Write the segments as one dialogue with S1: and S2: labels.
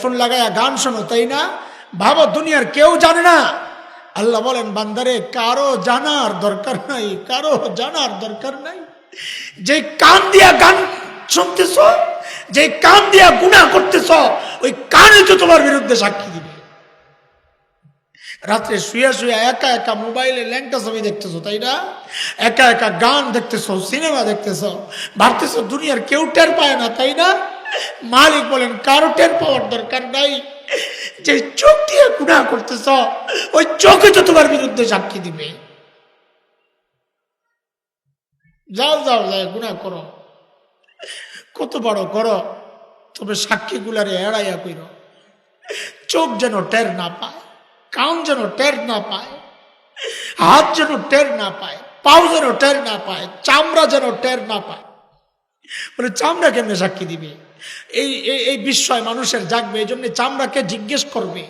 S1: Headphone লাগায়া গান শোনো, তাই না? ভাবো দুনিয়ার কেউ জানে না। আল্লাহ বলেন বান্দারে কারো জানার দরকার নাই, কারো জানার দরকার নাই। যে কান দিয়া গান শুনতেছ, যে কান দিয়া গুনাহ করতেছ, ওই কানই তো তোমার বিরুদ্ধে সাক্ষী দিবে। রাত্রে শুয়ে শুয়ে একা একা মোবাইলে ল্যাংটা ছবি দেখতেছো, তাই না? একা একা গান দেখতেছো, সিনেমা দেখতেছো, ভাবতেছো দুনিয়ার কেউ টের পায় না, তাই না? মালিক বলেন কারো টের পাওয়ার দরকার নাই। যে চোখ দিয়ে গুনাহ করতেছ, ওই চোখে তো তোমার বিরুদ্ধে সাক্ষী দিবে। যাও যাও যাও গুনাহ করো, কত বড় করো, তবে সাক্ষী গুলারে এড়াইয়া কইর। চোখ যেন টের না পায়, কান যেন টের না পায়, হাত যেন টের না পায়, পাও যেন টের না পায়, চামড়া যেন টের না পায়। বলে চামড়া কেমনে সাক্ষী দিবে? এই এই বিস্ময় মানুষের জাগবে, এই জন্য চামড়াকে জিজ্ঞেস করবে।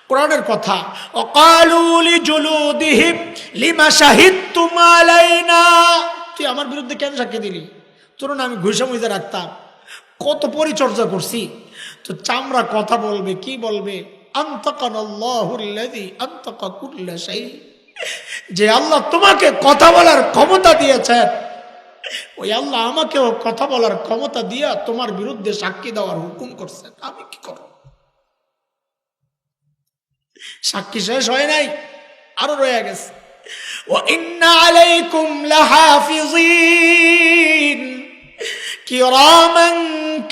S1: কোরআনের কথা, অকালু লিজুলুদিহিম লিমা শাহিদতুম আলাইনা, তুই আমার বিরুদ্ধে কেন সাক্ষী দিলি? তোর না আমি ঘুষা মুইজা রাখতাম, কত পরিচর্যা করছি। তো চামড়া কথা বলবে, কি বলবে? আনতাকানাল্লাহুল্লাযী আনতাকা কুল্লা শাই, যে আল্লাহ তোমাকে কথা বলার ক্ষমতা দিয়েছেন, ওই আল্লাহ আমাকেও কথা বলার ক্ষমতা দিয়া তোমার বিরুদ্ধে সাক্ষী দেওয়ার হুকুম করছেন, আমি কি করব? সাক্ষী শেষ হয় নাই, আরো রয়ে গেছে। ওয়া ইন্না আলাইকুম লাহাফিজিন কিরামান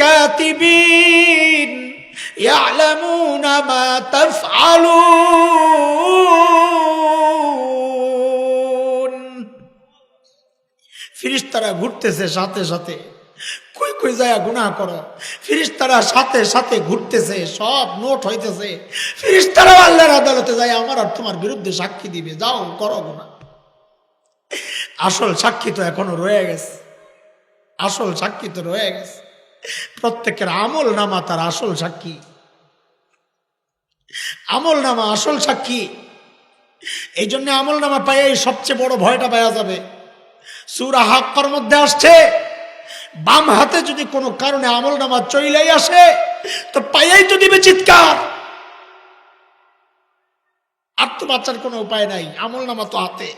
S1: কাতিবিন ইয়ালামুনা মা তাফআলুন। ফেরেশতারা ঘুরতেছে সাথে সাথে, কই কই যায় গুনাহ করো, ফেরেশতারা সাথে সাথে ঘুরতেছে, সব নোট হইতেছে। ফেরেশতারা আল্লাহর আদালতে যায় আমার আর তোমার বিরুদ্ধে সাক্ষী দিবে, যাও করো গুনাহ। আসল সাক্ষী তো এখনো রয়ে গেছে, আসল সাক্ষী তো রয়ে গেছে। প্রত্যেকের আমল নামা তার আসল সাক্ষী, আমল নামা আসল সাক্ষী। এই জন্য আমল নামা পাই সবচেয়ে বড় ভয়টা পাওয়া যাবে। সূরা হাক্কার মধ্যে আসছে, বাম হাতে যদি কোনো কারণে আমল নামা চইলাই আসে তো পাইয়াই তো দিবে চিৎকার, আর তো বাঁচার কোনো উপায় নাই। আমল নামা তো হাতে,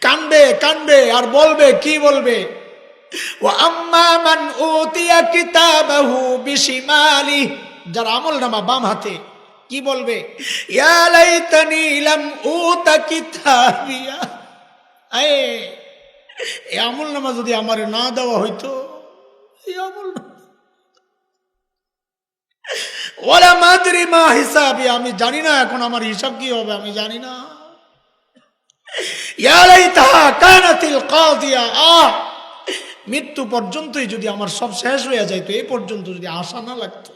S1: কানবে কানবে আর বলবে, কি বলবে? ওয়া আম্মা মান উতিয়া কিতাবাহু বিশিমালি, যার আমল নামা বাম হাতে, কি বলবে? ইয়া লাইতানি লাম উতা কিতাবিয়া, আয়ে এই আমল নামা যদি আমারে না দেওয়া হইতো, এই আমল ওয়ালা মাদরি মা হিসাবি, আমি জানি না এখন আমার হিসাব কি হবে, আমি জানি না। ইয়া লাইতাহা কানাতিল কাদিয়া, মৃত্যু পর্যন্তই যদি আমার সব শেষ হয়ে যাইতো, এই পর্যন্ত যদি আশা না লাগতো।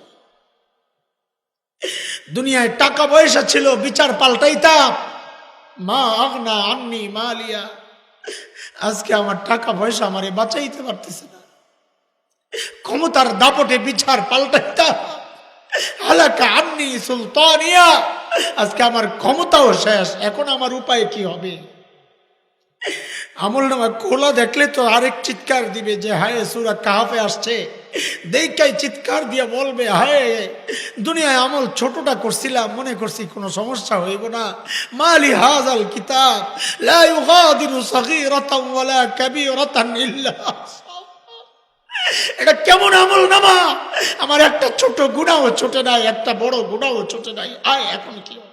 S1: দুনিয়ায় টাকা পয়সা ছিল, বিচার পাল্টাইতাম, মা আগনা আন্নি মালিয়া, আজকে আমার টাকা পয়সা আমারে বাঁচাইতে পারতেছে না। ক্ষমতার দাপটে বিচার পাল্টাইতাম, হালাকা আন্নি সুলতানিয়া, আজকে আমার ক্ষমতাও শেষ, এখন আমার উপায় কি হবে? আমল নামা খোলা দেখলে তো আরেক চিৎকার দিবে যে হায় সূরা কাহাফে আসছে, দেখাই চিৎকার দিয়ে বলবে হায় দুনিয়ায় আমল ছোটটা করছিলাম, মনে করছি কোনো সমস্যা হইব না। মালি হাযাল কিতাব লা ইউগাদিরু সাগীরাতান ওয়ালা কাবীরাতান ইল্লা, এটা কেমন আমল নামা, আমার একটা ছোট গুনাহও ছোটে নাই, একটা বড় গুনাহও ছোটে নাই, আয় এখন কি হবে?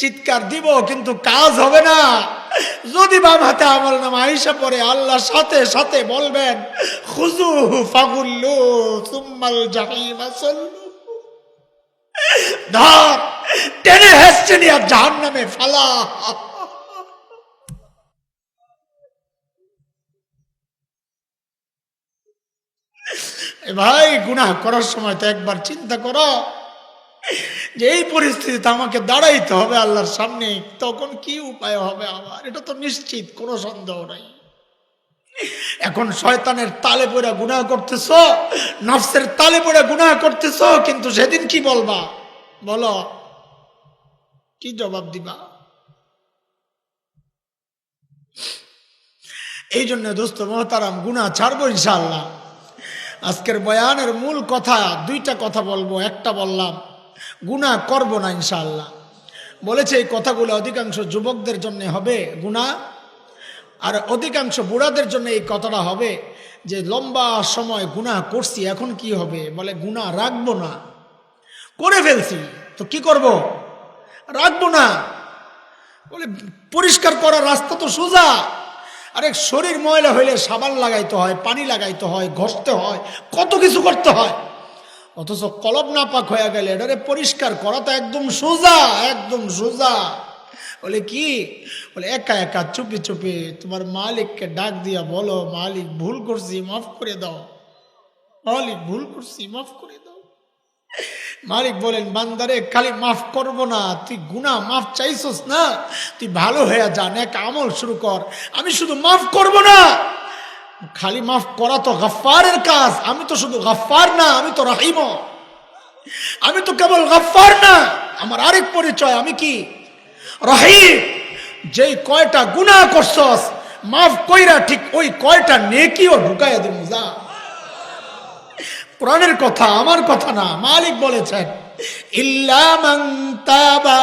S1: চিৎকার দিব কিন্তু কাজ হবে না। যদি বাম হাতে আমল নামা আইসা পড়ে, আল্লাহ সাথে সাথে বলবেন খুযুহু ফাগুল্লু সুম্মাল জাহিমা সাল্লু, ধর টেনে হেঁচড়ে নিয়ে জাহান্নামে ফালা। ভাই গুনাহ করার সময় তো একবার চিন্তা করো যে এই পরিস্থিতিতে আমাকে দাঁড়াইতে হবে আল্লাহর সামনে, তখন কি উপায় হবে আমার, এটা তো নিশ্চিত, কোনো সন্দেহ নাই। এখন শয়তানের তালে পড়ে গুনাহ করতেছ, নফসের তালে পড়ে গুনাহ করতেছ, কিন্তু সেদিন কি বলবা? বলো, কি জবাব দিবা? এই জন্য দোস্ত মোহতারাম, গুনাহ ছাড়বো ইনশাআল্লাহ। আজকের বয়ানের মূল কথা দুইটা কথা বলবো। একটা বললাম গুনাহ করব না ইনশাআল্লাহ, বলেছে এই কথাগুলো অধিকাংশ যুবকদের জন্য হবে গুনাহ, আর অধিকাংশ বুড়াদের জন্য এই কথাটা হবে যে লম্বা সময় গুনাহ করছি, এখন কি হবে? বলে গুনাহ রাখবো না, করে ফেলছি তো কি করব? রাখবো না। বলে পরিষ্কার করার রাস্তা তো সোজা। আরে শরীর ময়লা হইলে সাবান লাগাইতে হয়, পানি লাগাইতে হয়, ঘষতে হয়, কত কিছু করতে হয়। অথচ কলব নাপাক হয়ে গেলে এটারে পরিষ্কার করা তো একদম সোজা, একদম সোজা। বলে কি? বলে একা একা চুপি চুপি তোমার মালিককে ডাক দিয়া বলো, মালিক ভুল করছি মাফ করে দাও, মালিক ভুল করছি মাফ করে দাও। মালিক বলেন বান্দারে খালি মাফ করব না, তুই গুনাহ মাফ চাইছস না, তুই ভালো হয়ে যা, নেক আমল শুরু কর। আমি শুধু মাফ করব না, খালি মাফ করা তো গফফারের কাজ। আমি তো শুধু গফফার না, আমি তো রহিম। আমি তো কেবল গফফার না, আমার আরেক পরিচয়, আমি কি? রহিম। যেই কয়টা গুনাহ করছস মাফ কইরা ঠিক ওই কয়টা নেকিও ঢুকাইয়া দেব। যা, কোরআনের কথা, আমার কথা না। মালিক বলেছেন ইল্লা মান তাবা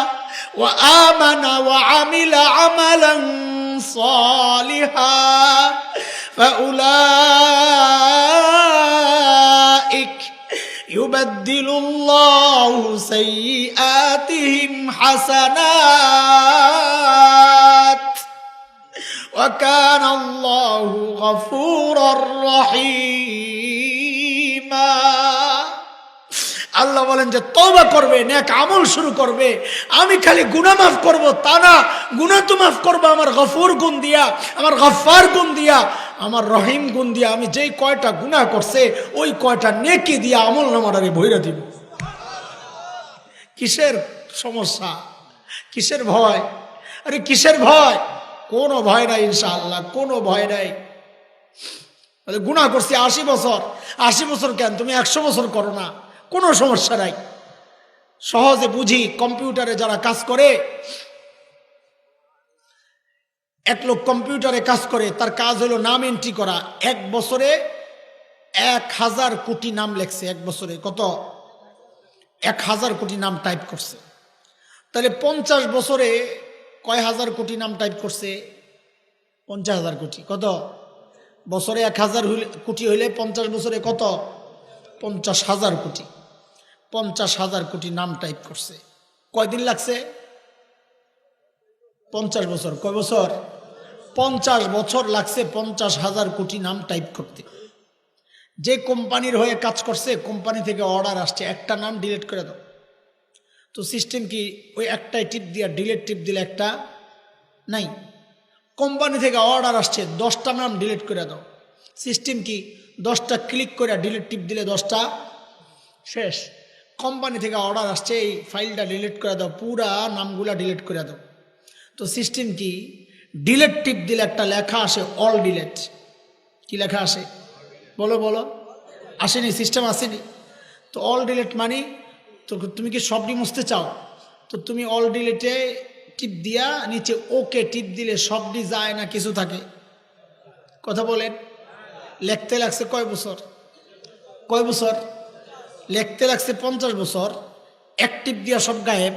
S1: ওয়া আমানা ওয়া আমিলা আমালান সালিহা ফাউলাইক ইউবাদদিলুল্লাহু সাইয়্যাতিহিম হাসানাত ওয়া কানাল্লাহু গফুরুর রহিম। আল্লাহ বলেন যে তওবা করবে, নেক আমল শুরু করবে। আমি খালি গুনাহ মাফ করব তা না, গুনাহ তো মাফ করব আমার গফুর গুণ দিয়া, আমার গফফার গুণ দিয়া, আমার রহিম গুণ দিয়া। আমি যেই কয়টা গুনাহ করছে ওই কয়টা নেকি দিয়া আমল নামাটারে ভইরা দিব। কিসের সমস্যা? কিসের ভয়? আরে কিসের ভয়? কোনো ভয় নাই ইনশাআল্লাহ, কোনো ভয় নাই। গুনাহ করছি 80 বছর, 80 বছর কেন, তুমি 100 বছর করো না, কোনো সমস্যা নাই। সহজে বুঝি, কম্পিউটারে যারা কাজ করে, এক লোক কম্পিউটারে কাজ করে, তার কাজ হলো নাম এন্ট্রি করা। 1 বছরে 1000 কোটি নাম লেখছে। 1 বছরে কত? 1000 কোটি নাম টাইপ করছে। তাহলে 50 বছরে কয় হাজার কোটি নাম টাইপ করছে? 50,000 কোটি। কত? বছরে 1000 কোটি হইলে 50 বছরে কত? 50,000 কোটি। 50,000 কোটি নাম টাইপ করছে। কয়দিন লাগছে? 50 বছর। কয় বছর? 50 বছর লাগছে 50,000 কোটি নাম টাইপ করতে। যে কোম্পানির হয়ে কাজ করছে, কোম্পানি থেকে অর্ডার আসছে একটা নাম ডিলিট করে দাও। তো সিস্টেম কি ওই একটাই টিপ দিয়া ডিলিট টিপ দিলে একটা নাই। কোম্পানি থেকে অর্ডার আসছে 10টা নাম ডিলিট করে দাও। সিস্টেম কি 10টা ক্লিক করে ডিলিট টিপ দিলে 10টা শেষ। কোম্পানি থেকে অর্ডার আসছে এই ফাইলটা ডিলিট করে দাও, পুরা নামগুলা ডিলিট করে দাও। তো সিস্টেম কি ডিলিট টিপ দিলে একটা লেখা আসে অল ডিলিট। কি লেখা আসে? বলো বলো। আসেনি? সিস্টেম আসেনি তো। অল ডিলিট মানে তো তুমি কি সবটি মুছতে চাও? তো তুমি অল ডিলিটে টিপ দিয়া নিচে ওকে টিপ দিলে সবটি যায় না, কিছু থাকে? কথা বলেন। লিখতে লাগছে কয় বছর? কয় বছর? লিখতে লাগছে 50 বছর। এক টিপ দিয়া সব গায়েব।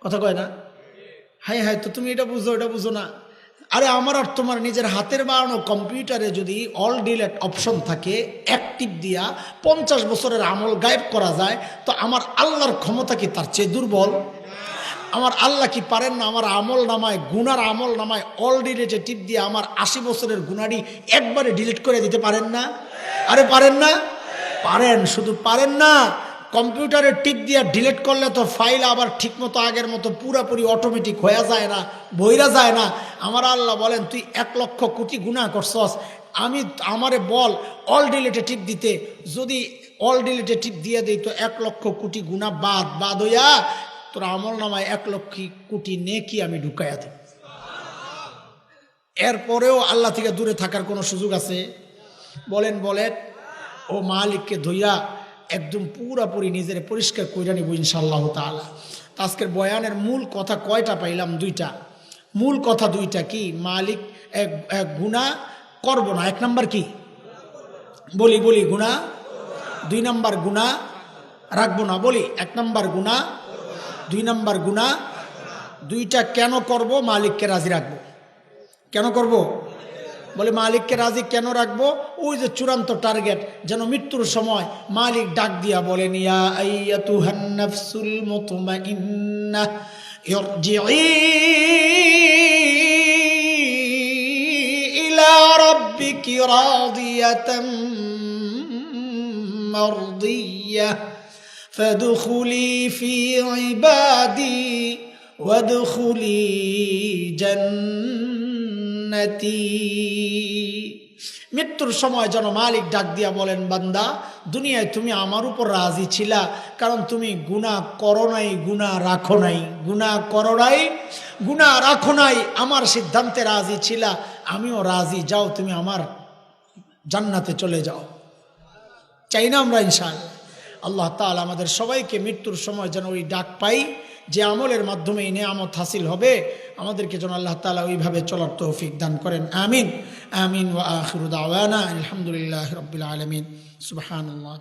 S1: কথা কয় না? হাই হাই, তো তুমি এটা বুঝো, এটা বুঝো না। আরে আমার আর তোমার নিজের হাতের বানানো কম্পিউটারে যদি অল ডিলিট অপশন থাকে, এক টিপ দিয়া 50 বছরের আমল গায়েব করা যায়, তো আমার আল্লাহর ক্ষমতা কি তার চেয়ে দুর্বল? আমার আল্লাহ কি পারেন না আমার আমল নামায়, গুনার আমল নামায় অল ডিলিটে টিপ দিয়ে আমার 80 বছরের গুনাটি একবারে ডিলিট করে দিতে পারেন না? আরে পারেন না? পারেন। শুধু পারেন না, কম্পিউটারে টিপ দিয়ে ডিলিট করলে তো ফাইল আবার ঠিকমতো আগের মতো পুরাপুরি অটোমেটিক হয়ে যায় না, বইরা যায় না। আমার আল্লাহ বলেন তুই 1 লক্ষ কোটি গুনাহ করছস, আমি আমারে বল অল ডিলিটে টিপ দিতে। যদি অল ডিলিটে টিপ দিয়ে দিই তো 1 লক্ষ কোটি গুনাহ বাদ হইয়া তোর আমল নামায় 1 লক্ষ কোটি নেকি আমি ঢুকাইয়া দেব। এরপরেও আল্লাহ থেকে দূরে থাকার কোনো সুযোগ আছে? বলেন বলেন। ও মালিককে ধইয়া একদম পুরাপুরি নিজের পরিষ্কার কইরা নিব ইনশাআল্লাহ তাআলা। আজকের বয়ানের মূল কথা কয়টা পাইলাম? 2টা। মূল কথা 2টা। কি? মালিক গুনাহ করব না। 1 নাম্বার কি? বলি বলি গুনাহ, 2 নাম্বার গুনাহ রাখবো না। বলি 1 নাম্বার গুনাহ, 2 নাম্বার গুনাহ। 2টা কেন করব? মালিককে রাজি রাখবো। কেন করব? বলে মালিককে রাজি কেন রাখবো? ওই যে চূড়ান্ত টার্গেট, যেন মৃত্যুর সময় মালিক ডাক দিয়া বলেন, ইয়া আইয়াতুহান নাফসুল মুতমাইন্নাহ ইরজিই ইলা রাব্বিকি রাদিয়াতাম মারদিয়াহ ফাদখুলি ফি ইবাদি ওয়াদখুলি জান্নাতি। মৃত্যুর সময় যেন মালিক ডাক দিয়া বলেন, বান্দা দুনিয়ায় তুমি আমার উপর রাজি ছিলা, কারণ তুমি গুনাহ করো নাই, গুনাহ রাখো নাই, গুনাহ করো নাই, গুনাহ রাখো নাই, আমার সিদ্ধান্তে রাজি ছিলা, আমিও রাজি, যাও তুমি আমার জান্নাতে চলে যাও। চাই না আমরা ইনশাআল্লাহ? আল্লাহ তাআলা আমাদের সবাইকে মৃত্যুর সময় যেন ওই ডাক পাই, যে আমলের মাধ্যমে এই নেয়ামত হাসিল হবে, আমাদেরকে যেন আল্লাহ তাআলা ওইভাবে চলার তৌফিক দান করেন। আমিন আমিন। ওয়া আখিরু দাওয়ানা আলহামদুলিল্লাহি রাব্বিল আলামিন। সুবহানাল্লাহ।